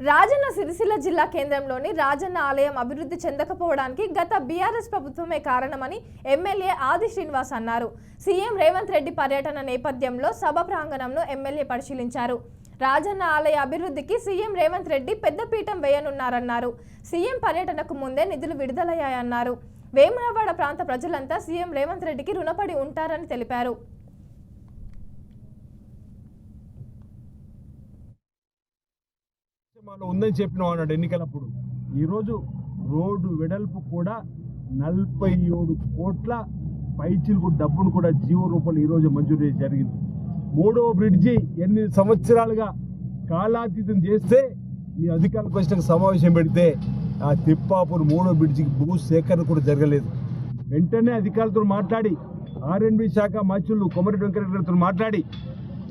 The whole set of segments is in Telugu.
రాజన్న సిరిసిల్ల జిల్లా కేంద్రంలోని రాజన్న ఆలయం అభివృద్ధి చెందకపోవడానికి గత బీఆర్ఎస్ ప్రభుత్వమే కారణమని ఎమ్మెల్యే ఆది శ్రీనివాస్ అన్నారు. సీఎం రేవంత్ రెడ్డి పర్యటన నేపథ్యంలో సభ ప్రాంగణంను ఎమ్మెల్యే పరిశీలించారు. రాజన్న ఆలయ అభివృద్ధికి సీఎం రేవంత్ రెడ్డి పెద్దపీఠం వేయనున్నారన్నారు. సీఎం పర్యటనకు ముందే నిధులు విడుదలయ్యాయన్నారు. వేములవాడ ప్రాంత ప్రజలంతా సీఎం రేవంత్ రెడ్డికి రుణపడి ఉంటారని తెలిపారు. ఉందని చెప్పిన అన్నాడు ఎన్నికలప్పుడు. ఈరోజు రోడ్డు వెడల్పు కూడా 47 కోట్ల పైచిలకు డబ్బును కూడా జీవో రూపంలో ఈరోజు మంజూరు జరిగింది. 3వ బ్రిడ్జి 8 సంవత్సరాలుగా కాలాతీతం చేస్తే ఈ అధికారులకు వచ్చిన సమావేశం పెడితే ఆ తిప్పాపూర్ 3వ బ్రిడ్జికి భూ సేకరణ కూడా జరగలేదు. వెంటనే అధికారులతో మాట్లాడి ఆర్ఎండ్బి శాఖ మంత్రులు కొమరెడ్డి వెంకటరెడ్డితో మాట్లాడి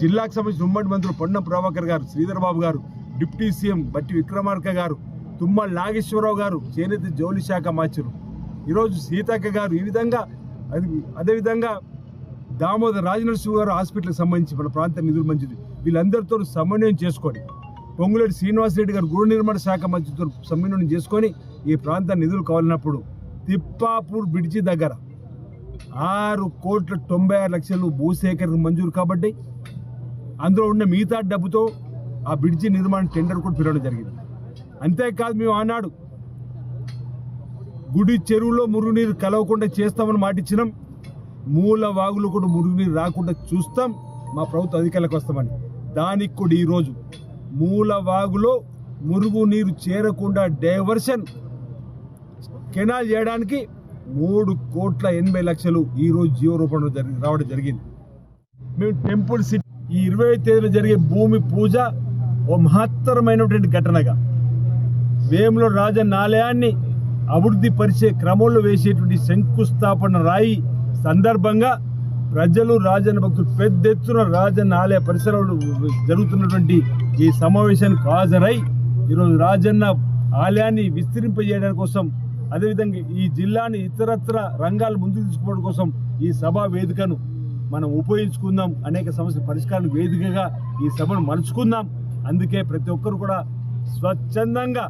జిల్లాకు సంబంధించిన ఉమ్మడి మంత్రులు పొన్నం ప్రభాకర్ గారు, శ్రీధర్ బాబు గారు, డిప్యూటీ సీఎం బట్టి విక్రమార్క గారు, తుమ్మల నాగేశ్వరరావు గారు, చేనేత జౌలి శాఖ మంత్రులు, ఈరోజు సీతక్క గారు, ఈ విధంగా అదేవిధంగా దామోదర్ రాజనరసింహ గారు హాస్పిటల్కి సంబంధించి మన ప్రాంత నిధులు మంచిది వీళ్ళందరితో సమన్వయం చేసుకొని, పొంగులేటి శ్రీనివాసరెడ్డి గారు గృహ నిర్మాణ శాఖ మంత్రితో సమన్వయం చేసుకొని ఈ ప్రాంత నిధులు కావాలన్నప్పుడు తిప్పాపూర్ బ్రిడ్జి దగ్గర 6,96,00,000 భూసేకరణకు మంజూరు కాబట్టి అందులో ఉన్న మిగతా డబ్బుతో ఆ బ్రిడ్జి నిర్మాణ టెండర్ కూడా పిలవడం జరిగింది. అంతేకాదు మేము ఆనాడు గుడి చెరువులో మురుగునీరు కలవకుండా చేస్తామని మాటిచ్చినాం. మూల వాగులు కూడా మురుగునీరు రాకుండా చూస్తాం, మా ప్రభుత్వ అధికారులకు వస్తామని. దానికి కూడా ఈరోజు మూల వాగులో మురుగునీరు చేరకుండా డైవర్షన్ కెనాల్ చేయడానికి 3,80,00,000 ఈరోజు జీవో రూపంలో రావడం జరిగింది. మేము టెంపుల్ సిటీ ఈ 20వ తేదీన జరిగే భూమి పూజ ఓ మహత్తరమైనటువంటి ఘటనగా వేముల రాజన్న ఆలయాన్ని అభివృద్ధి పరిచే క్రమంలో వేసేటువంటి శంకుస్థాపన రాయి సందర్భంగా ప్రజలు, రాజన్న భక్తులు పెద్ద ఎత్తున రాజన్న ఆలయ పరిసరాలు జరుగుతున్నటువంటి ఈ సమావేశానికి హాజరై ఈరోజు రాజన్న ఆలయాన్ని విస్తరింపజేయడం కోసం, అదేవిధంగా ఈ జిల్లాని ఇతరత్ర రంగాలు ముందుకు తీసుకోవడం కోసం ఈ సభా వేదికను మనం ఉపయోగించుకుందాం, అనేక సమస్యల పరిష్కారం వేదికగా ఈ సభను మలుచుకుందాం. అందుకే ప్రతి ఒక్కరు కూడా స్వచ్ఛందంగా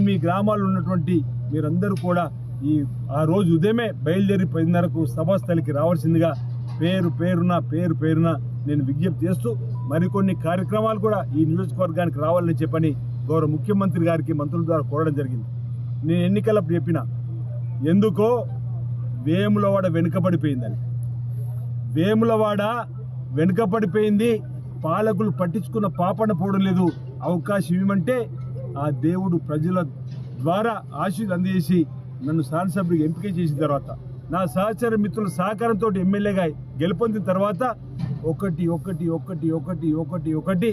మీ గ్రామాల్లో ఉన్నటువంటి మీరందరూ కూడా ఆ రోజు ఉదయమే బయలుదేరి 10:30కు సభాస్థలికి రావాల్సిందిగా పేరు పేరున నేను విజ్ఞప్తి చేస్తూ మరికొన్ని కార్యక్రమాలు కూడా ఈ నియోజకవర్గానికి రావాలని చెప్పని గౌరవ ముఖ్యమంత్రి గారికి మంత్రుల ద్వారా కోరడం జరిగింది. నేను ఎన్నికలప్పుడు చెప్పిన ఎందుకో వేములవాడ వెనుకబడిపోయిందని. వేములవాడ వెనుకబడిపోయింది, పాలకులు పట్టించుకున్న పాపన పోవడం లేదు. అవకాశం ఇవ్వమంటే ఆ దేవుడు ప్రజల ద్వారా ఆశీస్సులు అందజేసి నన్ను శాసనసభ్యుడికి ఎంపిక చేసిన తర్వాత నా సహచర మిత్రుల సహకారంతో ఎమ్మెల్యేగా గెలుపొందిన తర్వాత ఒకటి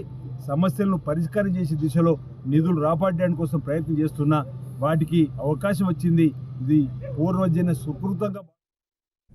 సమస్యలను పరిష్కారం చేసే దిశలో నిధులు రాబట్టడానికి కోసం ప్రయత్నం చేస్తున్నా. వాటికి అవకాశం వచ్చింది. ఇది పూర్వజన్మ సుకృతంగా